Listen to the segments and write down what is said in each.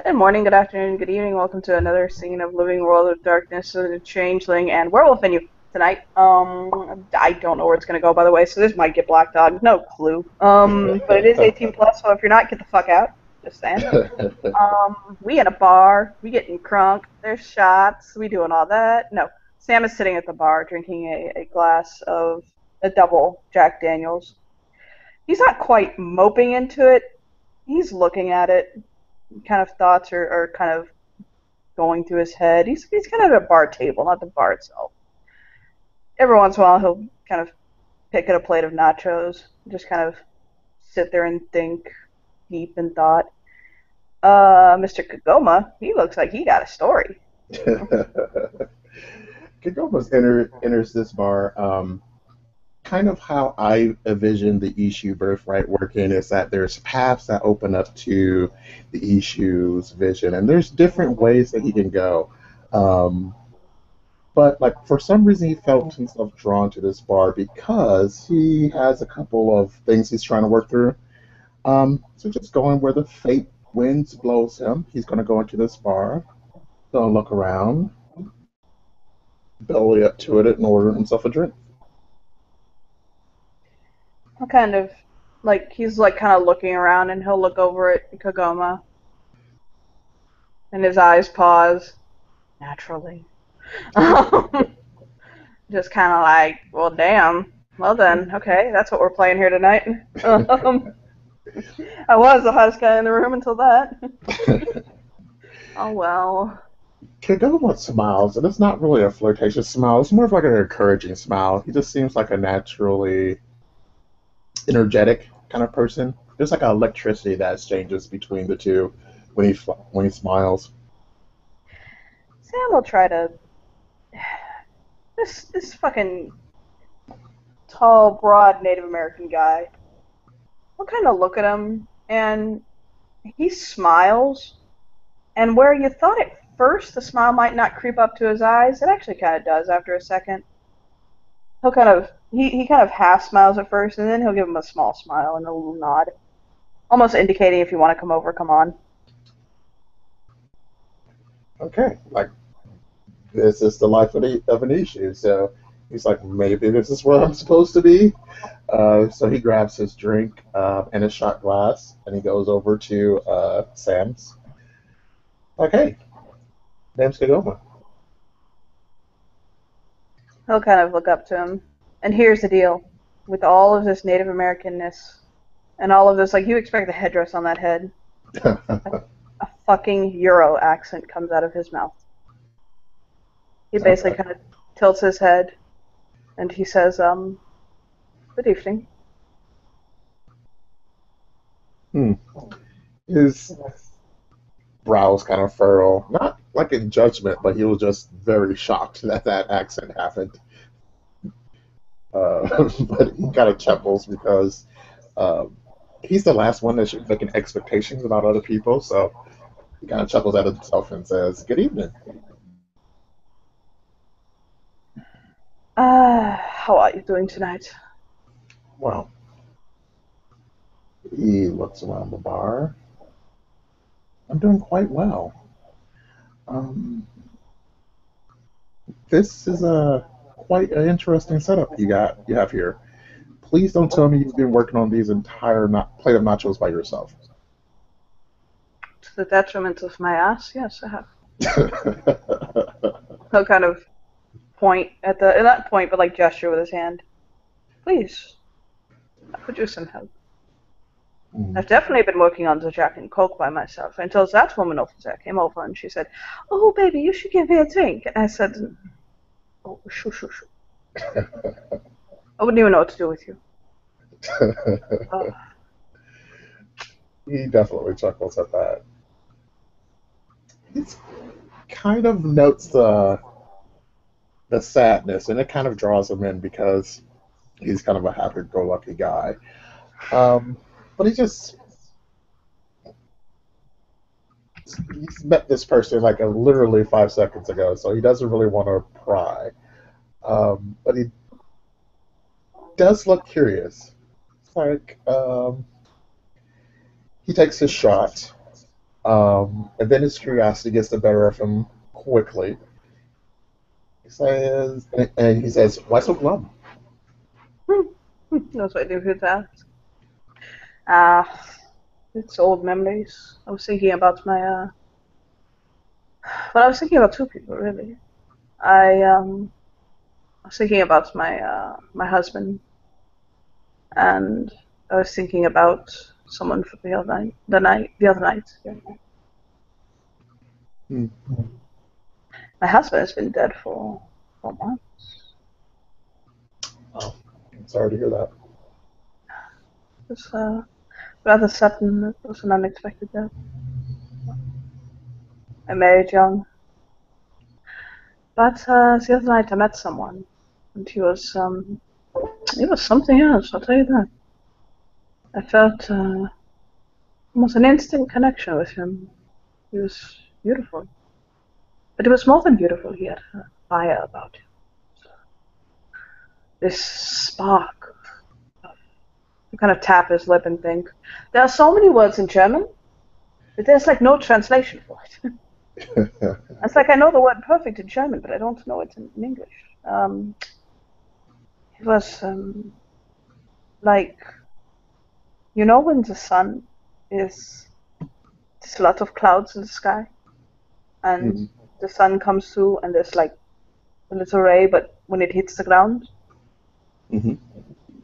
Good morning, good afternoon, good evening. Welcome to another scene of Living World of Darkness, the Changeling, and Werewolf in You tonight. I don't know where it's gonna go, by the way, so this might get blacked out. No clue. But it is 18 plus, so if you're not, get the fuck out. Just saying. We in a bar. We getting crunk. There's shots. We doing all that. No, Sam is sitting at the bar drinking a glass of a double Jack Daniels. He's not quite moping into it. He's looking at it. Kind of thoughts are kind of going through his head. He's kind of at a bar table, not the bar itself. Every once in a while, he'll kind of pick at a plate of nachos, just kind of sit there and think deep in thought. Mr. Kagoma, he looks like he got a story. Kagomos enters this bar. Kind of how I envision the Ishu birthright working is that there's paths that open up to the Ishu's vision, and there's different ways that he can go. Um, but like for some reason, he felt himself drawn to this bar because he has a couple of things he's trying to work through. So just going where the fate winds blows him, he's going to go into this bar, gonna look around, belly up to it, and order himself a drink. He'll kind of he's like kind of looking around, and he'll look over at Kagoma, and his eyes pause naturally. Just kind of like, well, damn. Well then, okay, that's what we're playing here tonight. Um, I was the hottest guy in the room until that. Oh well. Kagoma smiles, and it's not really a flirtatious smile. It's more of like an encouraging smile. He just seems like a naturally energetic kind of person. There's like an electricity that exchanges between the two when he smiles. Sam will try to. This fucking tall, broad Native American guy. We'll kind of look at him, and he smiles. And where you thought at first the smile might not creep up to his eyes, it actually kind of does after a second. He kind of half smiles at first, and then he'll give him a small smile and a little nod, almost indicating if you want to come over, come on. Okay, like this is the life of an issue. So he's like, maybe this is where I'm supposed to be. So he grabs his drink and his shot glass, and he goes over to Sam's. Like, hey, name's Kagoma. He'll kind of look up to him. And here's the deal: with all of this Native Americanness and all of this, like you expect the headdress on that head, a fucking Euro accent comes out of his mouth. He basically Okay. kind of tilts his head and he says, good evening. Hmm. His brows kind of furrow, not like in judgment, but he was just very shocked that that accent happened. But he kind of chuckles because um, he's the last one that should be making expectations about other people. So he kind of chuckles at himself and says, "Good evening." How are you doing tonight? Well, he looks around the bar. I'm doing quite well. Um, this is a quite an interesting setup you have here. Please don't tell me you've been working on these entire plate of nachos by yourself. To the detriment of my ass, yes, I have. He'll kind of point at not point, but like gesture with his hand. Please, I could use some help. I've definitely been working on the Jack and Coke by myself until that woman over there came over and she said, "Oh, baby, you should give me a drink." And I said, "Oh, shoo, shoo, shoo. I wouldn't even know what to do with you." Uh, He definitely chuckles at that. He kind of notes the sadness, and it kind of draws him in because he's kind of a happy-go-lucky guy. Um, but he's met this person like literally 5 seconds ago, so he doesn't really want to pry. But he does look curious. It's like he takes his shot, And then his curiosity gets the better of him quickly. He says, and he says, "Why so glum?" That's what I do with that. Ah, it's old memories. I was thinking about my, well, I was thinking about two people, really. I was thinking about my husband, and I was thinking about someone from the other night. Yeah. Hmm. My husband has been dead for 4 months. Oh, I'm sorry to hear that. It was rather sudden. It was an unexpected death. I married young, but the other night I met someone, and he was something else. I'll tell you that. I felt almost an instant connection with him. He was beautiful, but it was more than beautiful. He had a fire about him. This spark. You kind of tap his lip and think. There are so many words in German, but there's like no translation for it. It's like I know the word perfect in German, but I don't know it in English. It was like, when the sun is, there's a lot of clouds in the sky, and Mhm. the sun comes through, and there's like a little ray, but when it hits the ground, Mhm.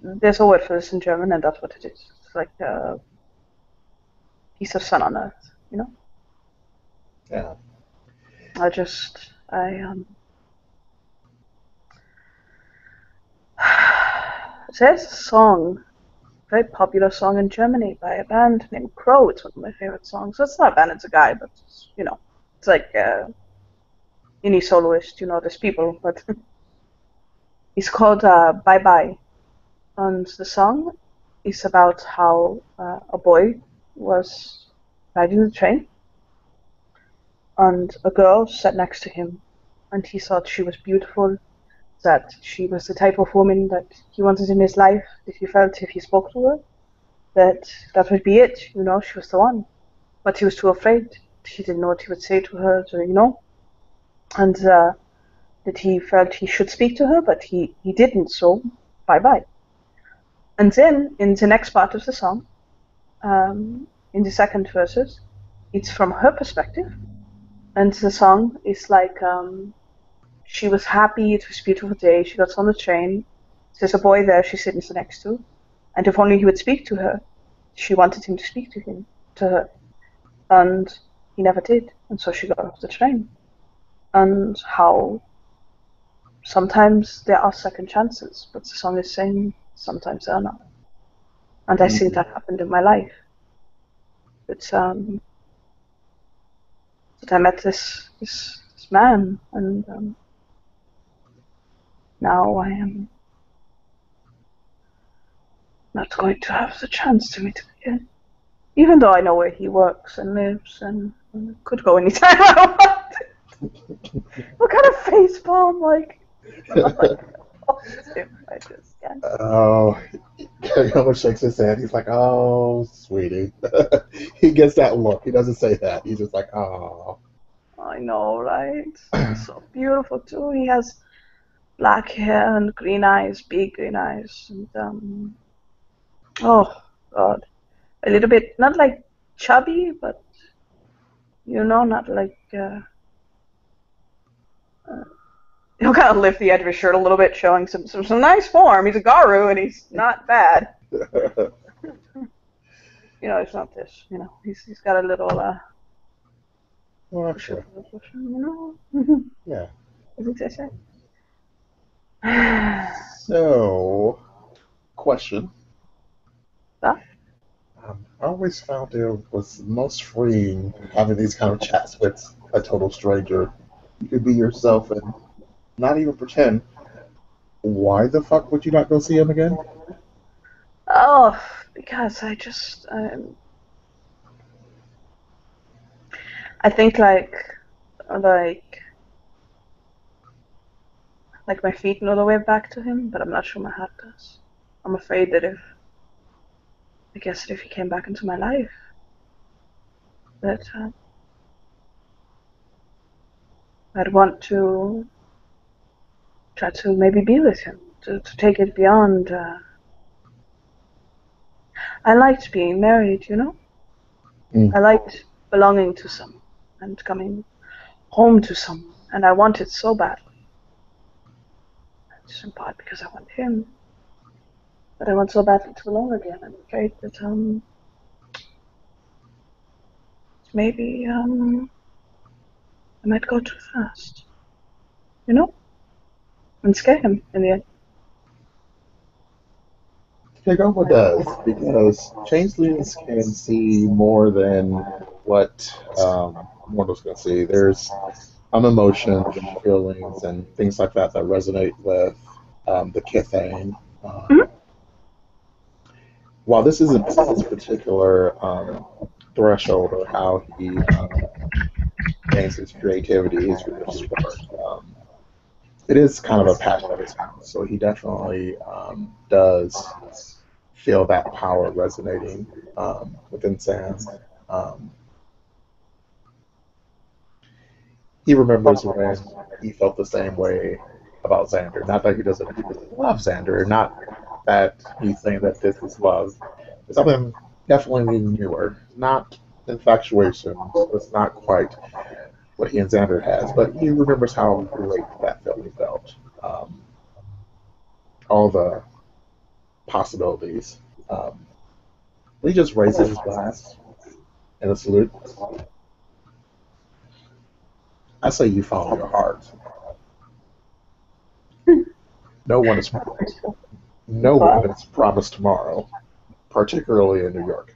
there's a word for this in German, and that's what it is. It's like a piece of sun on earth, you know? Yeah. I there's a song, very popular song in Germany by a band named Crow. It's one of my favorite songs. So it's not a band, it's a guy, but it's like indie soloist. There's people, but he's called Bye Bye, and the song is about how a boy was riding the train, and a girl sat next to him, and he thought she was beautiful, that she was the type of woman that he wanted in his life, that he felt if he spoke to her, that would be it, she was the one. But he was too afraid. He didn't know what he would say to her, and that he felt he should speak to her, but he didn't, so bye bye. And then in the next part of the song, in the second verses, it's from her perspective, and the song is like she was happy, it was a beautiful day, she got on the train, there's a boy there she's sitting next to, and if only he would speak to her, she wanted him to speak to her, and he never did, and so she got off the train. And how sometimes there are second chances, but the song is saying sometimes there are not. And I think Mhm. that happened in my life. It's that I met this man, and now I am not going to have the chance to meet him again. Even though I know where he works and lives, and could go anytime I want. What kind of face palm, like? I'm like, oh, I just can't. Oh, Gary almost shakes his head. He's like, "Oh, sweetie." He gets that look. He doesn't say that. He's just like, "Oh." I know, right? He's so beautiful too. He has black hair and green eyes, big green eyes, and oh God, a little bit not like chubby, but not like he'll kind of lift the edge of his shirt a little bit, showing some nice form. He's a Garu, and he's not bad. It's not this. He's got a little Well, push up, sure. push, you Yeah. I think that's it. So, question. Huh? I always found it was most freeing having these kind of chats with a total stranger. You could be yourself and not even pretend. Why the fuck would you not go see him again? Oh, because I think like my feet know the way back to him, but I'm not sure my heart does. I'm afraid that if he came back into my life, that I'd want to try to maybe be with him, to take it beyond. I liked being married, you know? Mm. I liked belonging to someone and coming home to someone, and I want it so badly. It's in part because I want him, but I want so badly to belong again. I'm afraid that maybe I might go too fast, you know, and scare him in the end. Kagoma does, because changelings can see more than what mortals can see. There's emotions and feelings and things like that that resonate with the Kithane. Mhm. While this isn't his particular threshold or how he gains his creativity, his creative spark, it is kind of a passion of his own. So he definitely does feel that power resonating within Sam. Um, he remembers when he felt the same way about Xander. Not that he doesn't love Xander, not that he's saying that this is love. It's something definitely newer. Not infatuation. It's not quite what he and Xander has, but he remembers how great that feeling felt. Um, all the possibilities. Um, he just raises his glass in a salute. I say you follow your heart. No one is no one is promised tomorrow, particularly in New York.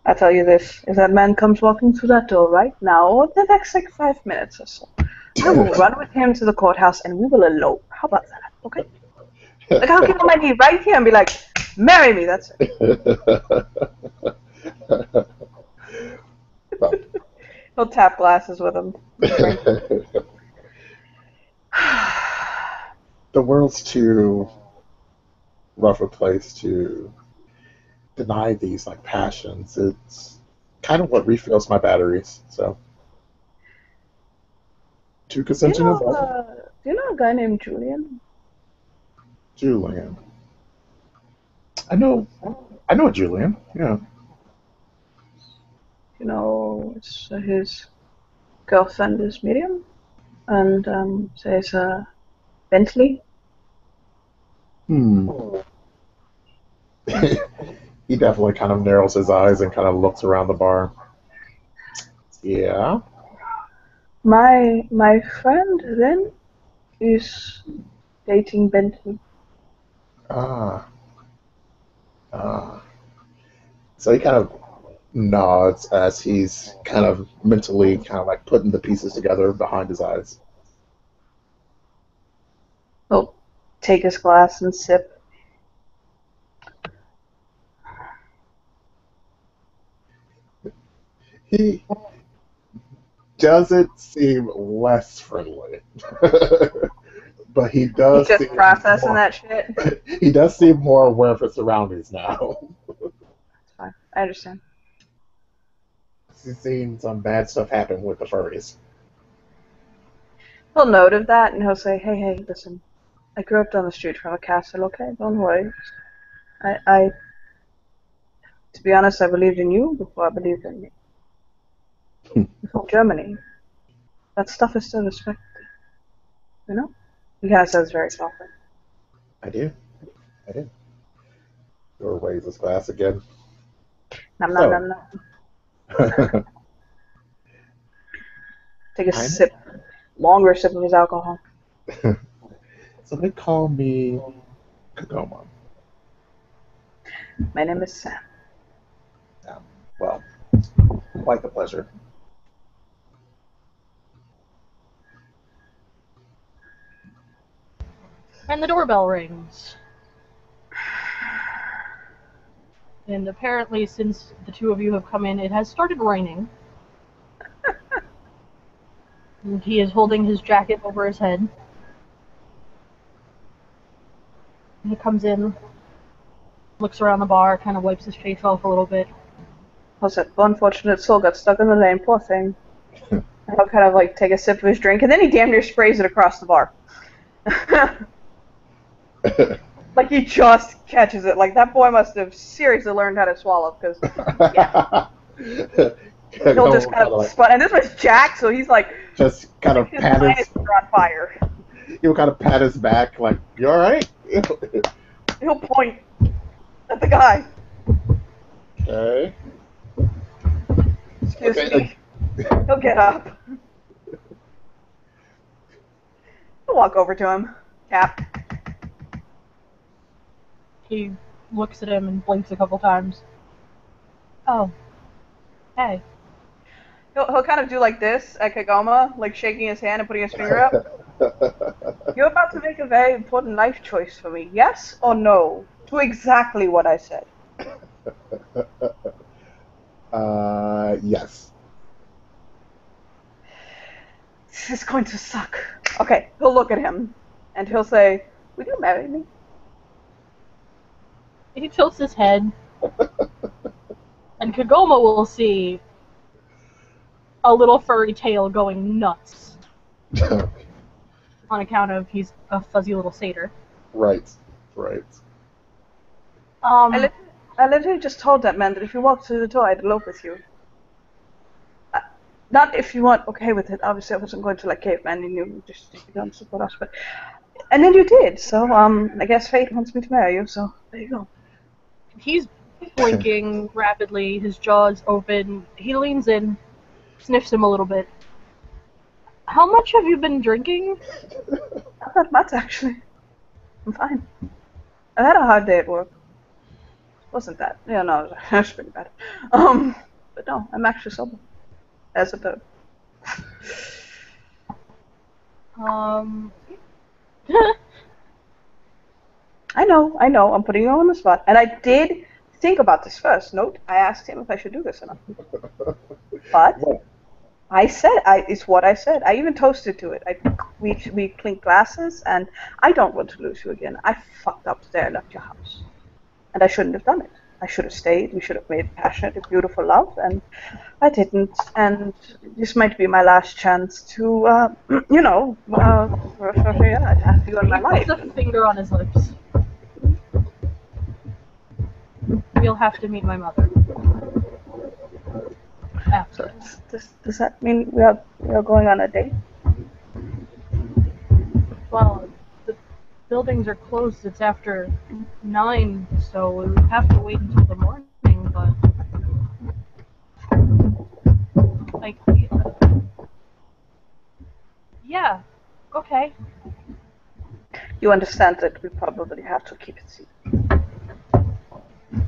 I tell you this, if that man comes walking through that door right now, or the next like 5 minutes or so, I will run with him to the courthouse and we will elope. How about that? Okay? Like I'll give him my knee right here and be like, marry me, that's it. Well, He'll tap glasses with him. the world's too rough a place to deny these like passions. It's kind of what refills my batteries. So, two consenting is all. Do you know a guy named Julian? Julian. I know. I know Julian. Yeah. You know, it's, his girlfriend is Miriam, and there's Bentley. Hmm. He definitely kind of narrows his eyes and kind of looks around the bar. Yeah. My friend then is dating Bentley. Ah. Ah. So he kind of nods as he's kind of mentally kind of like putting the pieces together behind his eyes. He'll take his glass and sip. He doesn't seem less friendly, but he He's does just seem processing more. that shit. He does seem more aware of his surroundings now. It's fine. I understand. He's seen some bad stuff happen with the furries. He'll note of that and he'll say, hey, listen, I grew up down the street from a castle, okay? Don't worry. I to be honest, I believed in you before I believed in me. I'm from Germany. That stuff is still respected, you know? He kind of says very softly. I do. I do. Or raise his glass again. Nom nom So, nom nom. I Take a know. sip, longer sip of his alcohol. So they call me Kagoma. My name is Sam. Well, quite the pleasure. And the doorbell rings. And apparently, since the two of you have come in, it has started raining. And he is holding his jacket over his head. And he comes in, looks around the bar, kind of wipes his face off a little bit. was that unfortunate soul got stuck in the lane, poor thing. And he'll kind of like take a sip of his drink, and then he damn near sprays it across the bar. Like he just catches it. Like that boy must have seriously learned how to swallow, because yeah, he'll just kind of spun. And this was Jack, so he's like just kind of his pat his. sinuses are on fire. He'll kind of pat his back, like, "You all right?" He'll point at the guy. Okay. Excuse Okay. me. He'll get up. He'll walk over to him. Cap. He looks at him and blinks a couple times. Oh. Hey. He'll kind of do like this at Kagoma, like shaking his hand and putting his finger up. You're about to make a very important life choice for me. Yes or no? To exactly what I said. Yes. This is going to suck. Okay, he'll look at him, and he'll say, "Will you marry me?" He tilts his head, and Kagoma will see a little furry tail going nuts on account of he's a fuzzy little satyr. Right. Right. I literally just told that man that if you walked through the door, I'd elope with you. Not if you weren't okay with it. Obviously, I wasn't going to like caveman and you just take it down to support us, but... And then you did, so, I guess fate wants me to marry you, so there you go. He's blinking rapidly, his jaw's open. He leans in, sniffs him a little bit. How much have you been drinking? Not that much, actually. I'm fine. I had a hard day at work. Wasn't that? Yeah, no, it was pretty bad. But no, I'm actually sober. As a bird. I know, I'm putting you on the spot. And I did think about this first. Note, I asked him if I should do this or not. But I said, it's what I said. I even toasted to it. We clinked glasses, and I don't want to lose you again. I fucked up today. I left your house. And I shouldn't have done it. I should have stayed. We should have made passionate and beautiful love, and I didn't. And this might be my last chance to, have you in my life. He puts a finger on his lips. You'll have to meet my mother. After. Does that mean we are going on a date? Well, the buildings are closed. It's after 9, so we would have to wait until the morning, but... Like... Yeah. Okay. You understand that we probably have to keep it secret.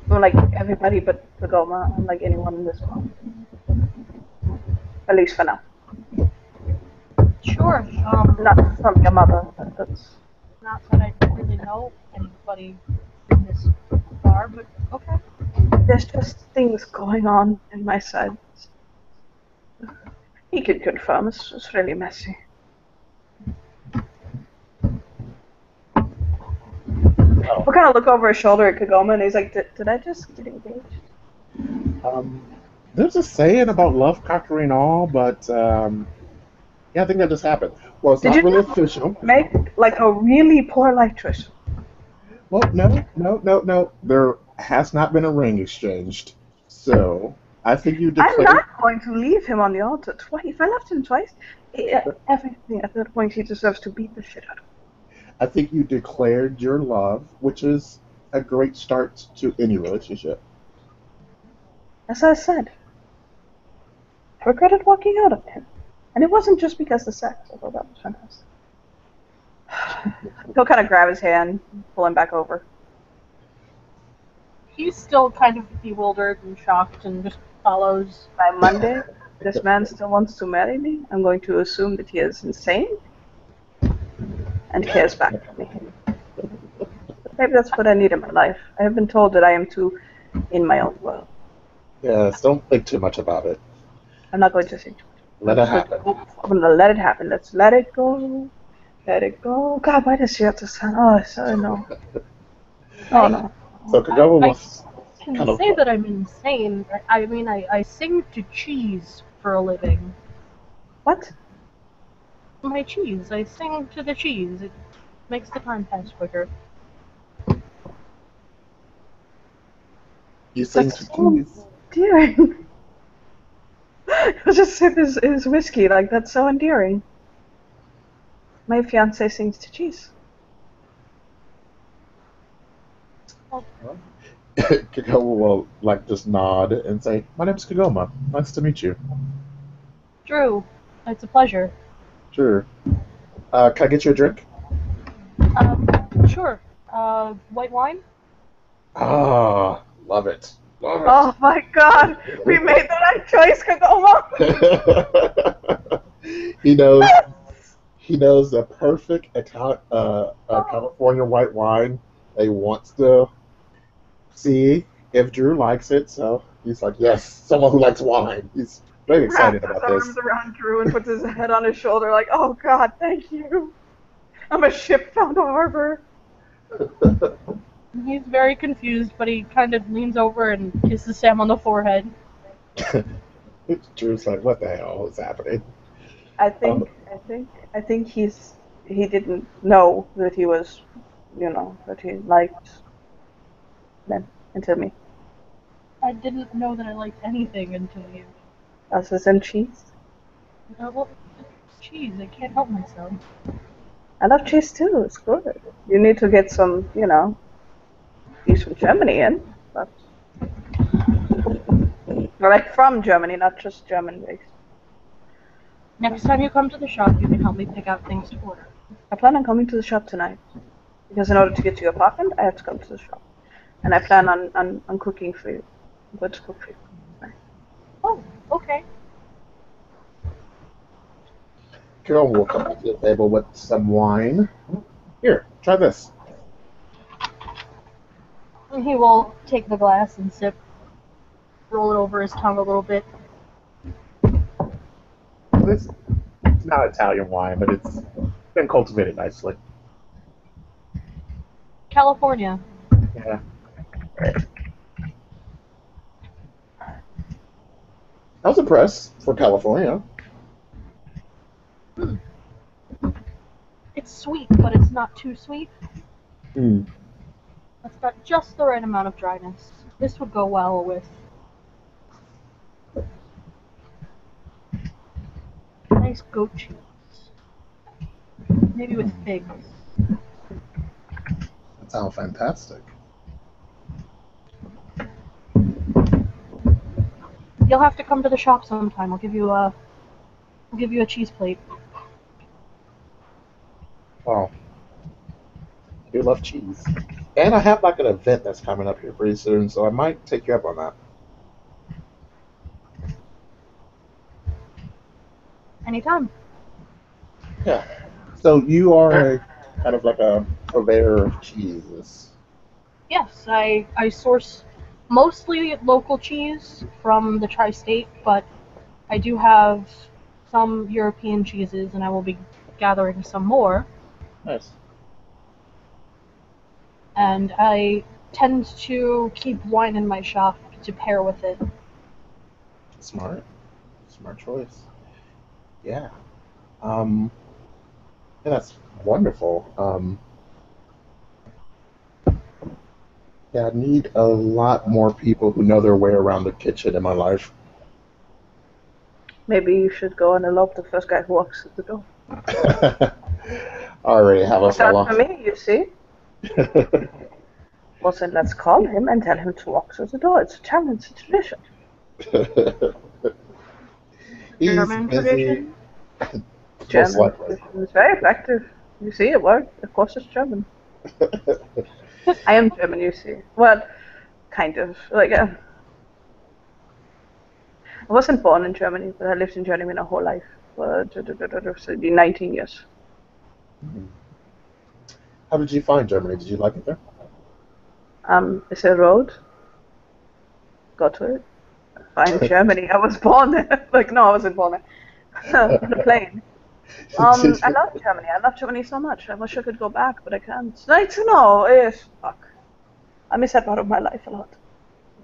Well, like everybody but Kagoma, and like anyone in this world. At least for now. Sure. Not from your mother. That's Not that I really know anybody in this bar, but okay. there's just things going on in my side. He can confirm. It's really messy. We'll kind of look over his shoulder at Kagoma, and he's like, "Did I just get engaged?" There's a saying about love conquering all, but yeah, I think that just happened. Well, it's not really official. Make like a really poor life choice. Well, no. There has not been a ring exchanged, so I think you declared. I'm not going to leave him on the altar twice. If I left him twice, everything at that point he deserves to beat the shit out of. I think you declared your love, which is a great start to any relationship. As I said, I regretted walking out of him. And it wasn't just because of the sex, although that was fantastic. He'll kind of grab his hand, pull him back over. He's still kind of bewildered and shocked and just follows. By Monday, this man still wants to marry me. I'm going to assume that he is insane and cares back for me. Maybe that's what I need in my life. I have been told that I am too in my own world. Yes, don't think too much about it. I'm not going to think too much. Let it happen. I'm going to let it happen. Let's let it go. Let it go. God, why does she have to sound? Oh, sorry, no. Oh, no. So Kagoma was. can kind of. say that I'm insane. I mean, I sing to cheese for a living. What? My cheese. I sing to the cheese. It makes the time pass quicker. You sing That's to so cheese. endearing. I'll just sip his whiskey. Like, that's so endearing. My fiance sings to cheese. Kagoma will like just nod and say, "My name's Kagoma. Nice to meet you." Drew, it's a pleasure. Sure. Can I get you a drink? Sure. White wine? Ah, love it. Love Oh my god! We made the right choice, Kagoma! it. He knows the perfect California white wine that he wants to see if Drew likes it. So he's like, yes, someone who likes wine. He's very excited Wraps his about this. arms around Drew and puts his head on his shoulder like, oh god, thank you. I'm a ship found a harbor. He's very confused, but he kind of leans over and kisses Sam on the forehead. Drew's like, what the hell is happening? I think he didn't know that he was, that he liked men until me. I didn't know that I liked anything until you. Other than cheese. Well, it's cheese. I can't help myself. I love cheese too, it's good. You need to get some, cheese from Germany in. But... like from Germany, not just German based. Next time you come to the shop, you can help me pick out things to order. I plan on coming to the shop tonight. Because in order to get to your apartment, I have to come to the shop. And I plan on cooking for you. I'm going to cook for you. Oh, okay. Carol will come to the table with some wine. Here, try this. And he will take the glass and sip, roll it over his tongue a little bit. It's not Italian wine, but it's been cultivated nicely. California. Yeah. I was impressed for California. It's sweet, but it's not too sweet. Mm. It's got just the right amount of dryness. This would go well with nice goat cheese. Maybe with figs. That sounds fantastic. You'll have to come to the shop sometime. I'll give you a cheese plate. Wow. I do love cheese. And I have like an event that's coming up here pretty soon, so I might take you up on that. Anytime. Yeah. So you are kind of like a purveyor of cheeses. Yes, I source mostly local cheese from the tri-state, but I do have some European cheeses, and I will be gathering some more. Nice. And I tend to keep wine in my shop to pair with it. Smart. Smart choice. Yeah. Yeah, that's wonderful. Yeah, I need a lot more people who know their way around the kitchen in my life. Maybe you should go and elope the first guy who walks at the door. I already have a That's not fella. for me, you see. Well, then let's call him and tell him to walk through the door. It's a challenge, it's a tradition. He's German busy. tradition? Most German likely. tradition. It's very effective. You see, it worked. Of course, it's German. I am German, you see. Well, kind of. I wasn't born in Germany, but I lived in Germany my whole life. For 19 years. How did you find Germany? Did you like it there? It's a road. Go to it. Find Germany. I was born there. No, I wasn't born there. On a plane. I love Germany. I love Germany so much. I wish I could go back, but I can't. Fuck. I miss that part of my life a lot.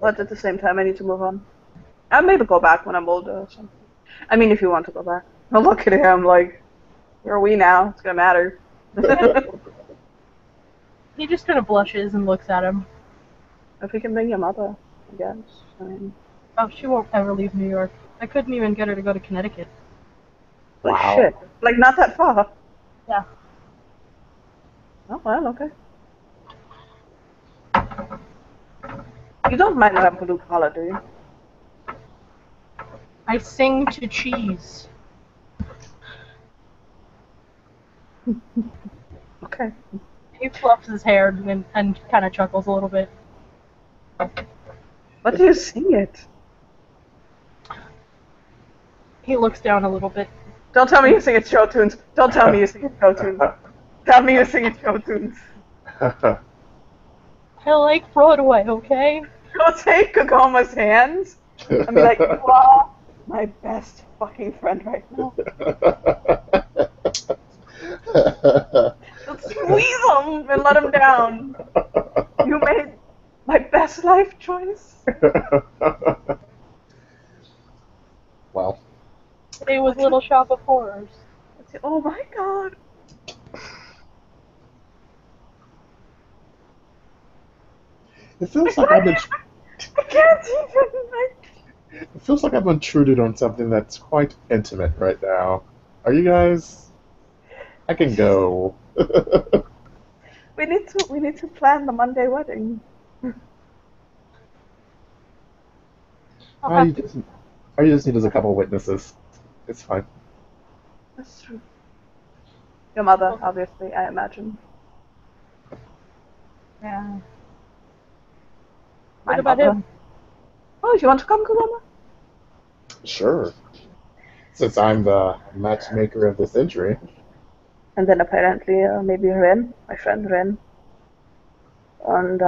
But at the same time, I need to move on. I maybe go back when I'm older or something. I mean, if you want to go back. Oh, look at him, like, where are we now? It's gonna matter. He just kind of blushes and looks at him. If we can bring your mother, I guess. I mean, Oh, she won't ever leave New York. I couldn't even get her to go to Connecticut. like Wow. shit. Like, not that far. Yeah. Oh, well, okay. You don't mind that I'm blue collar, do you? I sing to cheese. Okay. He fluffs his hair and kind of chuckles a little bit. What do you sing it? He looks down a little bit. Don't tell me you sing it show tunes. Don't tell me you sing it show tunes. Tell me you sing it show tunes. I like Broadway, okay? Go take Kagoma's hands and be like, you are my best fucking friend right now. Just squeeze him and let him down. You made my best life choice. Well, It was Little Shop of Horrors. Oh my god. it feels like I've been. I can't even. It feels like I've intruded on something that's quite intimate right now. Are you guys? I can go. We need to plan the Monday wedding. All you just need is a couple witnesses. It's fine. That's true. Your mother, obviously, I imagine. Yeah. My What about mother. him? Oh, do you want to come, Kagoma? Sure. Since I'm the matchmaker of the century. And then apparently, maybe Ren, my friend Ren. And,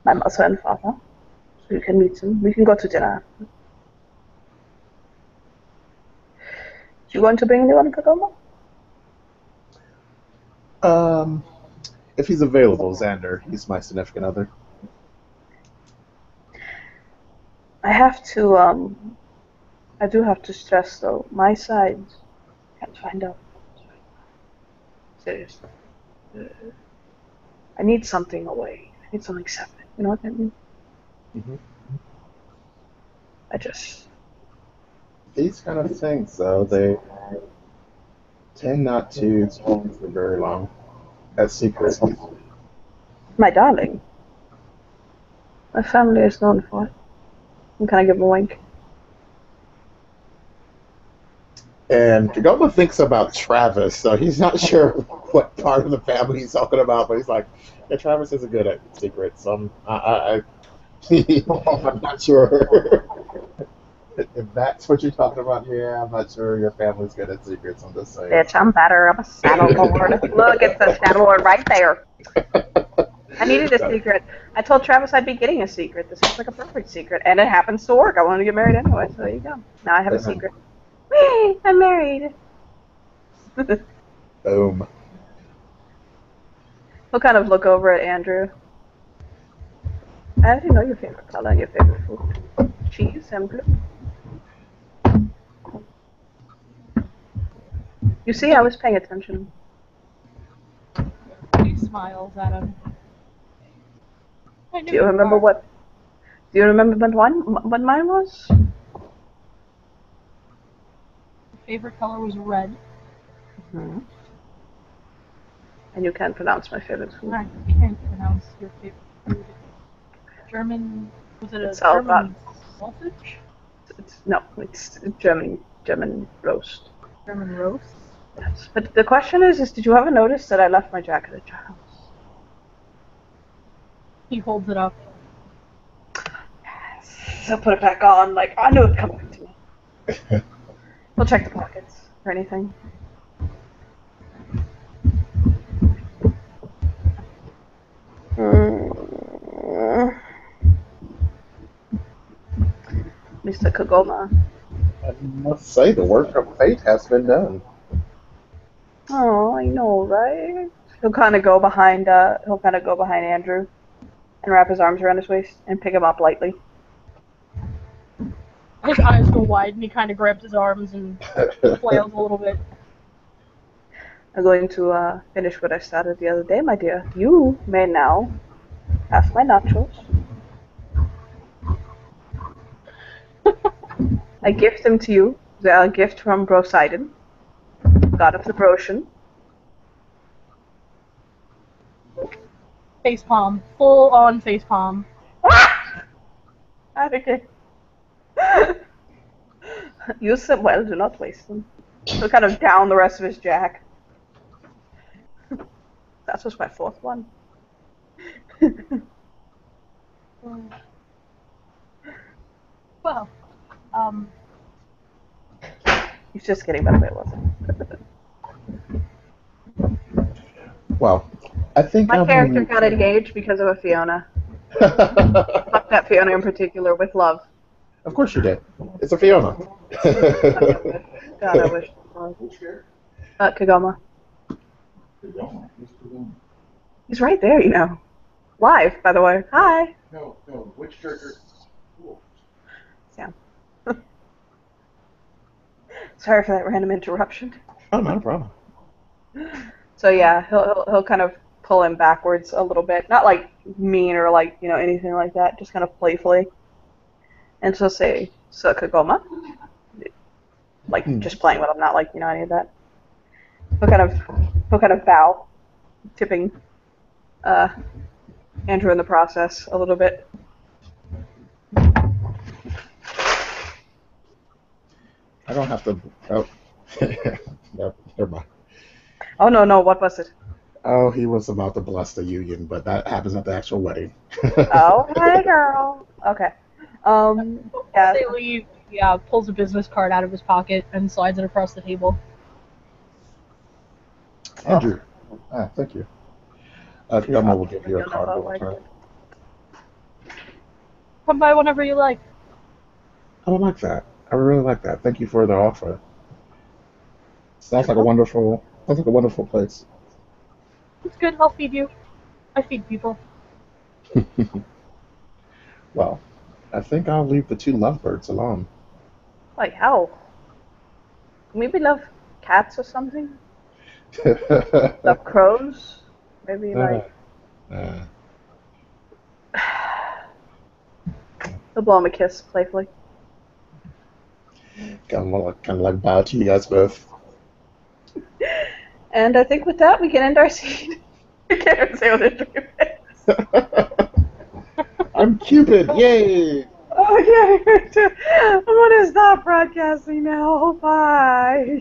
my mother and father. So you can meet them. We can go to dinner. You going to bring anyone, Kagoma? If he's available, Xander. He's my significant other. I do have to stress though, my side can't find out. Seriously. I need something away. I need something separate. You know what I mean? Mm-hmm. These kind of things, though, they tend not to hold for very long as secrets. My darling. My family is known for it. And can I give him a wink? And Kagoma thinks about Travis, so he's not sure what part of the family he's talking about, but he's like, yeah, Travis isn't good at secrets. I'm not sure. If that's what you're talking about, yeah, I'm not sure your family's good at secrets. I'm just saying. Bitch, I'm better. I'm a Shadow Lord. Look, it's the Shadow Lord right there. I needed a secret. I told Travis I'd be getting a secret. This is like a perfect secret, and it happens to work. I wanted to get married anyway, so there you go. Now I have a secret. Whee! I'm married. Boom. He'll kind of look over at Andrew. I already know your favorite color and your favorite food. Cheese and blue. You see, I was paying attention. He smiles at him. Do you remember what? Do you remember what mine was? Favorite color was red. Mm-hmm. And you can't pronounce my favorite food. I can't pronounce your favorite food. German. Was it a It's all German sausage? It's German roast. German roast. Yes. But the question is did you ever notice that I left my jacket at your house? He holds it up. So put it back on, like, I knew it'd come back to me. We'll check the pockets or anything. Mr. Kagoma. I must say, the work of fate has been done. Oh, I know, right? He'll kind of go behind. He'll kind of go behind Andrew, and wrap his arms around his waist and pick him up lightly. His eyes go wide and he kind of grabs his arms and flails a little bit. I'm going to finish what I started the other day, my dear. You may now have my nachos. I gift them to you. They are a gift from Brosidon, god of the Broshan. Facepalm. Full on facepalm. Okay. Use them well, do not waste them. So kind of down the rest of his jack. That was my fourth one. Well, He's just getting better, it wasn't. Well, I think My character got engaged because of a Fiona. Fuck that Fiona in particular with love. Of course you did. It's a Fiona. God, I wish it was. Kagoma. He's right there, you know. Live, by the way. Hi. No, which character? Cool. Sam. Sorry for that random interruption. Oh, not a problem. So yeah, he'll kind of pull him backwards a little bit, not like mean or like anything like that, just kind of playfully. And so say, so Kagoma, like just playing with him, not like any of that. He'll kind of bow, tipping Andrew in the process a little bit. I don't have to. Oh, no, never mind. Oh no, what was it? Oh, he was about to bless the union, but that happens at the actual wedding. Oh, hey girl. Okay. Yeah. They leave, pulls a business card out of his pocket and slides it across the table. Andrew. Thank you. Kagoma will give you a card in return. Come by whenever you like. I would like that. I would really like that. Thank you for the offer. Sounds like a wonderful place. It's good, I'll feed you. I feed people. Well, I think I'll leave the two lovebirds alone. Like how? Maybe love cats or something? Love crows? Maybe like... He'll blow him a kiss playfully. Kind of like bow to you guys both. And I think with that we can end our scene. I can't even say what the dream is. I'm Cupid! Yay! Oh yeah, I'm gonna stop broadcasting now. Bye.